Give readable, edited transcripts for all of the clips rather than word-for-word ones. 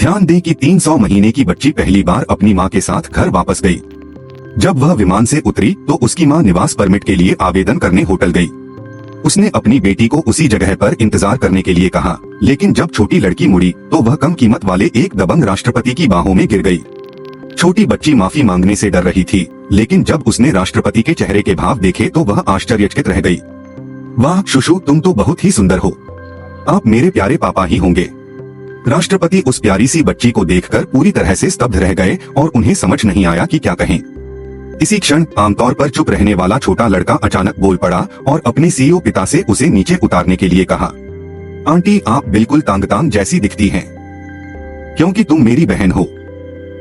ध्यान दें कि 300 महीने की बच्ची पहली बार अपनी मां के साथ घर वापस गई। जब वह विमान से उतरी तो उसकी मां निवास परमिट के लिए आवेदन करने होटल गई। उसने अपनी बेटी को उसी जगह पर इंतजार करने के लिए कहा, लेकिन जब छोटी लड़की मुड़ी तो वह कम कीमत वाले एक दबंग राष्ट्रपति की बाहों में गिर गई। छोटी बच्ची माफी मांगने से डर रही थी, लेकिन जब उसने राष्ट्रपति के चेहरे के भाव देखे तो वह आश्चर्यचकित रह गई। वाह शुशु, तुम तो बहुत ही सुंदर हो। आप मेरे प्यारे पापा ही होंगे। राष्ट्रपति उस प्यारी सी बच्ची को देखकर पूरी तरह से स्तब्ध रह गए और उन्हें समझ नहीं आया कि क्या कहें। इसी क्षण आमतौर पर चुप रहने वाला छोटा लड़का अचानक बोल पड़ा और अपने सीईओ पिता से उसे नीचे उतारने के लिए कहा, आंटी आप बिल्कुल तांग जैसी दिखती हैं, क्योंकि तुम मेरी बहन हो।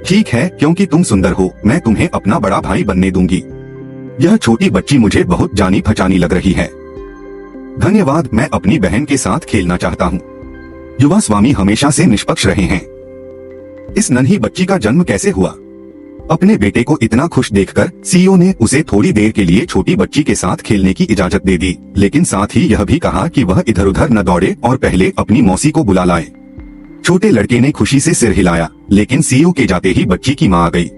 ठीक है, क्योंकि तुम सुंदर हो मैं तुम्हें अपना बड़ा भाई बनने दूंगी। यह छोटी बच्ची मुझे बहुत जानी पहचानी लग रही है। धन्यवाद, मैं अपनी बहन के साथ खेलना चाहता हूँ। युवा स्वामी हमेशा से निष्पक्ष रहे हैं। इस नन्ही बच्ची का जन्म कैसे हुआ? अपने बेटे को इतना खुश देखकर सीईओ ने उसे थोड़ी देर के लिए छोटी बच्ची के साथ खेलने की इजाजत दे दी, लेकिन साथ ही यह भी कहा कि वह इधर उधर न दौड़े और पहले अपनी मौसी को बुला लाए। छोटे लड़के ने खुशी से सिर हिलाया, लेकिन सीईओ के जाते ही बच्ची की मां आ गई।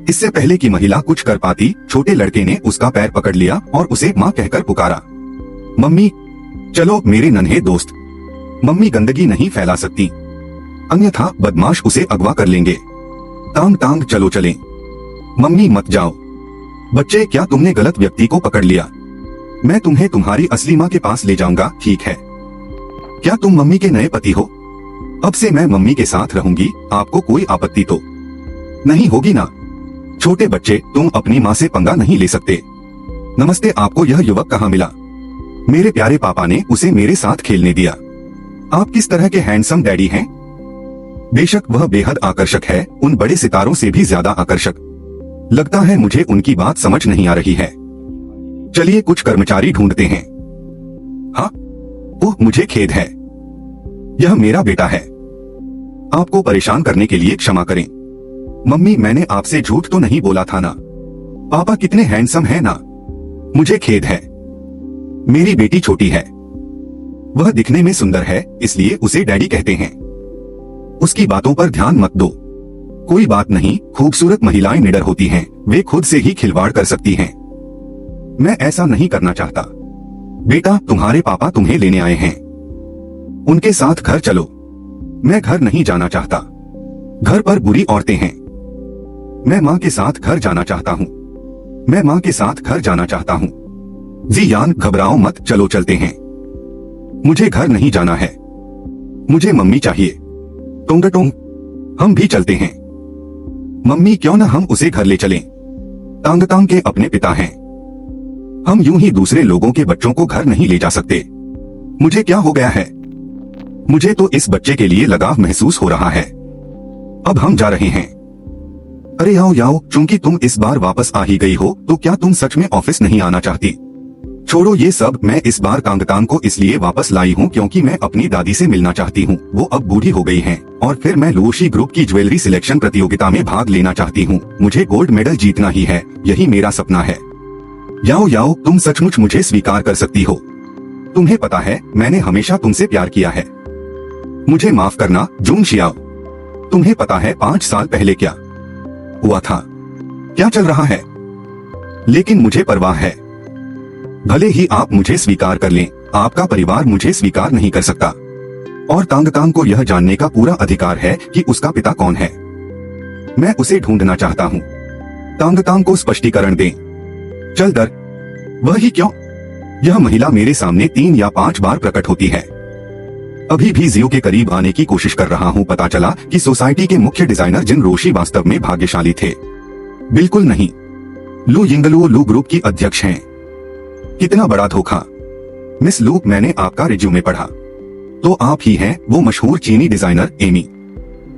इससे पहले कि महिला कुछ कर पाती, छोटे लड़के ने उसका पैर पकड़ लिया और उसे मां कहकर पुकारा। मम्मी चलो मेरे नन्हे दोस्त, मम्मी गंदगी नहीं फैला सकती, अन्यथा बदमाश उसे अगवा कर लेंगे। टांग टांग चलो चलें। मम्मी मत जाओ। बच्चे क्या तुमने गलत व्यक्ति को पकड़ लिया? मैं तुम्हें तुम्हारी असली माँ के पास ले जाऊंगा, ठीक है? क्या तुम मम्मी के नए पति हो? अब से मैं मम्मी के साथ रहूंगी, आपको कोई आपत्ति तो नहीं होगी ना? छोटे बच्चे तुम अपनी माँ से पंगा नहीं ले सकते। नमस्ते, आपको यह युवक कहाँ मिला? मेरे प्यारे पापा ने उसे मेरे साथ खेलने दिया। आप किस तरह के हैंडसम डैडी हैं? बेशक वह बेहद आकर्षक है, उन बड़े सितारों से भी ज्यादा आकर्षक। लगता है मुझे उनकी बात समझ नहीं आ रही है। चलिए कुछ कर्मचारी ढूंढते हैं। हाँ, ओह मुझे खेद है, यह मेरा बेटा है। आपको परेशान करने के लिए क्षमा करें। मम्मी मैंने आपसे झूठ तो नहीं बोला था ना? पापा कितने हैंडसम हैं ना? मुझे खेद है। मेरी बेटी छोटी है, वह दिखने में सुंदर है, इसलिए उसे डैडी कहते हैं। उसकी बातों पर ध्यान मत दो। कोई बात नहीं, खूबसूरत महिलाएं निडर होती हैं, वे खुद से ही खिलवाड़ कर सकती हैं। मैं ऐसा नहीं करना चाहता। बेटा तुम्हारे पापा तुम्हें लेने आए हैं, उनके साथ घर चलो। मैं घर नहीं जाना चाहता, घर पर बुरी औरतें हैं। मैं माँ के साथ घर जाना चाहता हूँ, मैं माँ के साथ घर जाना चाहता हूँ। जी यान घबराओ मत, चलो चलते हैं। मुझे घर नहीं जाना है, मुझे मम्मी चाहिए। टोंग हम भी चलते हैं। मम्मी क्यों न हम उसे घर ले चलें? टांग के अपने पिता हैं, हम यूं ही दूसरे लोगों के बच्चों को घर नहीं ले जा सकते। मुझे क्या हो गया है? मुझे तो इस बच्चे के लिए लगाव महसूस हो रहा है। अब हम जा रहे हैं। अरे आओ, चूंकि तुम इस बार वापस आ ही गई हो तो क्या तुम सच में ऑफिस नहीं आना चाहती? छोड़ो ये सब, मैं इस बार टांग को इसलिए वापस लाई हूँ क्योंकि मैं अपनी दादी से मिलना चाहती हूँ। वो अब बूढ़ी हो गई हैं और फिर मैं लुओशी ग्रुप की ज्वेलरी सिलेक्शन प्रतियोगिता में भाग लेना चाहती हूँ। मुझे गोल्ड मेडल जीतना ही है, यही मेरा सपना है। याओ, तुम सचमुच मुझे स्वीकार कर सकती हो। तुम्हें पता है मैंने हमेशा तुमसे प्यार किया है। मुझे माफ करना जून शियाओ। तुम्हें पता है 5 साल पहले क्या हुआ था? क्या चल रहा है? लेकिन मुझे परवाह है। भले ही आप मुझे स्वीकार कर लें, आपका परिवार मुझे स्वीकार नहीं कर सकता। और टांग को यह जानने का पूरा अधिकार है कि उसका पिता कौन है। मैं उसे ढूंढना चाहता हूँ। टांग को स्पष्टीकरण दें। चल दर, वह ही क्यों? यह महिला मेरे सामने 3 या 5 बार प्रकट होती है। अभी भी जियो के करीब आने की कोशिश कर रहा हूँ। पता चला कि सोसाइटी के मुख्य डिजाइनर जिन रोशी वास्तव में भाग्यशाली थे। बिल्कुल नहीं, लू यिंगलुओ लू ग्रुप की अध्यक्ष हैं। कितना बड़ा धोखा। मिस लू, मैंने आपका रिज्यूमे पढ़ा, तो आप ही हैं वो मशहूर चीनी डिजाइनर एमी।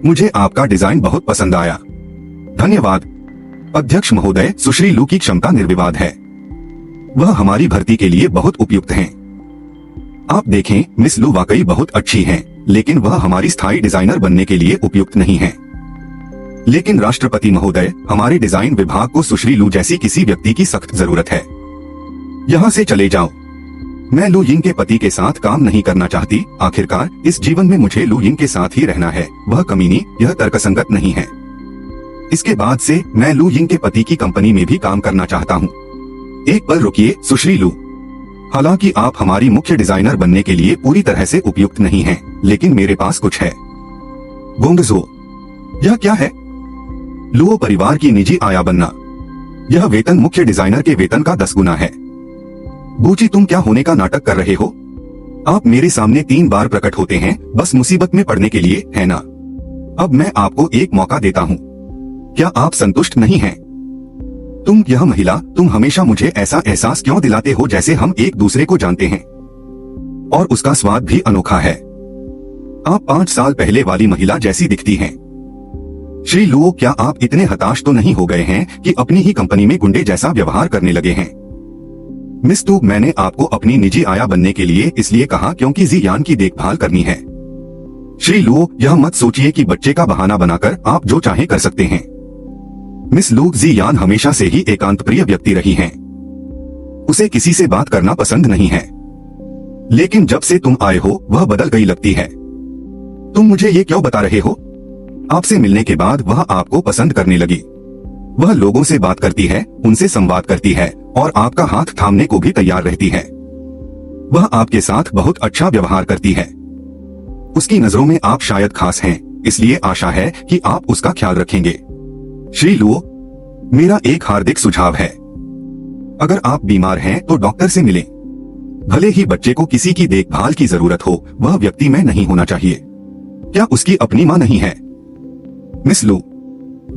मुझे आपका डिजाइन बहुत पसंद आया। धन्यवाद अध्यक्ष महोदय, सुश्री लू की क्षमता निर्विवाद है। वह हमारी भर्ती के लिए बहुत उपयुक्त हैं। आप देखें, मिस लू वाकई बहुत अच्छी हैं, लेकिन वह हमारी स्थायी डिजाइनर बनने के लिए उपयुक्त नहीं है। लेकिन राष्ट्रपति महोदय, हमारे डिजाइन विभाग को सुश्री लू जैसी किसी व्यक्ति की सख्त जरूरत है। यहाँ से चले जाओ। मैं लू यिंग के पति के साथ काम नहीं करना चाहती। आखिरकार इस जीवन में मुझे लू यिंग के साथ ही रहना है। वह कमीनी, यह तर्कसंगत नहीं है। इसके बाद से मैं लू यिंग के पति की कंपनी में भी काम करना चाहता हूँ। एक पल रुकिए सुश्री लू। हालांकि आप हमारी मुख्य डिजाइनर बनने के लिए पूरी तरह से उपयुक्त नहीं हैं, लेकिन मेरे पास कुछ है। गोंगजो, यह क्या है? लुओ परिवार की निजी आया बनना। यह वेतन मुख्य डिजाइनर के वेतन का 10 गुना है। बूची, तुम क्या होने का नाटक कर रहे हो? आप मेरे सामने 3 बार प्रकट होते हैं बस मुसीबत में पड़ने के लिए, है ना? अब मैं आपको एक मौका देता हूँ। क्या आप संतुष्ट नहीं हैं? यह महिला, तुम हमेशा मुझे ऐसा एहसास क्यों दिलाते हो जैसे हम एक दूसरे को जानते हैं? और उसका स्वाद भी अनोखा है। आप 5 साल पहले वाली महिला जैसी दिखती हैं। श्री लुओ, क्या आप इतने हताश तो नहीं हो गए हैं कि अपनी ही कंपनी में गुंडे जैसा व्यवहार करने लगे हैं? मिस तू, मैंने आपको अपनी निजी आया बनने के लिए इसलिए कहा क्योंकि जी यान की देखभाल करनी है। श्री लुओ, यह मत सोचिए कि बच्चे का बहाना बनाकर आप जो चाहे कर सकते हैं। मिस लू, जी यान हमेशा से ही एकांत प्रिय व्यक्ति रही हैं। उसे किसी से बात करना पसंद नहीं है, लेकिन जब से तुम आए हो वह बदल गई लगती है। तुम मुझे ये क्यों बता रहे हो? आपसे मिलने के बाद वह आपको पसंद करने लगी। वह लोगों से बात करती है, उनसे संवाद करती है और आपका हाथ थामने को भी तैयार रहती है। वह आपके साथ बहुत अच्छा व्यवहार करती है। उसकी नजरों में आप शायद खास हैं, इसलिए आशा है कि आप उसका ख्याल रखेंगे। श्री लुओ, मेरा एक हार्दिक सुझाव है। अगर आप बीमार हैं तो डॉक्टर से मिलें। भले ही बच्चे को किसी की देखभाल की जरूरत हो, वह व्यक्ति में नहीं होना चाहिए। क्या उसकी अपनी माँ नहीं है? मिस लू,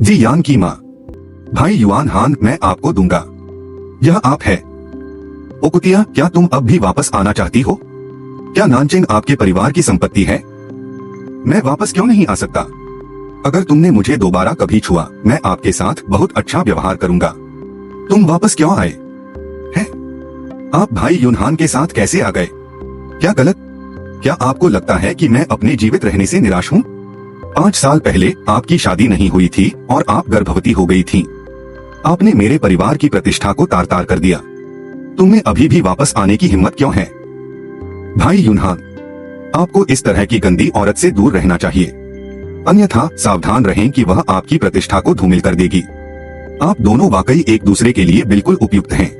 जी यान की माँ। भाई युआन हान मैं आपको दूंगा। यह आप है। ओकुतिया, क्या तुम अब भी वापस आना चाहती हो? क्या नानचेंग आपके परिवार की संपत्ति है? मैं वापस क्यों नहीं आ सकता? अगर तुमने मुझे दोबारा कभी छुआ, मैं आपके साथ बहुत अच्छा व्यवहार करूंगा। तुम वापस क्यों आए हैं? आप भाई युनहान के साथ कैसे आ गए? क्या गलत? क्या आपको लगता है कि मैं अपने जीवित रहने से निराश हूँ? 5 साल पहले आपकी शादी नहीं हुई थी और आप गर्भवती हो गई थीं। आपने मेरे परिवार की प्रतिष्ठा को तार तार कर दिया। तुम्हें अभी भी वापस आने की हिम्मत क्यों है? भाई युनहान, आपको इस तरह की गंदी औरत से दूर रहना चाहिए, अन्यथा सावधान रहें कि वह आपकी प्रतिष्ठा को धूमिल कर देगी। आप दोनों वाकई एक दूसरे के लिए बिल्कुल उपयुक्त हैं।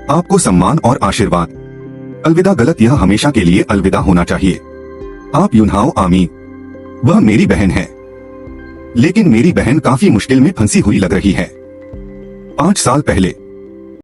आपको सम्मान और आशीर्वाद। अलविदा। गलत, यह हमेशा के लिए अलविदा होना चाहिए। आप युनहाओ आमीन। वह मेरी बहन है, लेकिन मेरी बहन काफी मुश्किल में फंसी हुई लग रही है। 5 साल पहले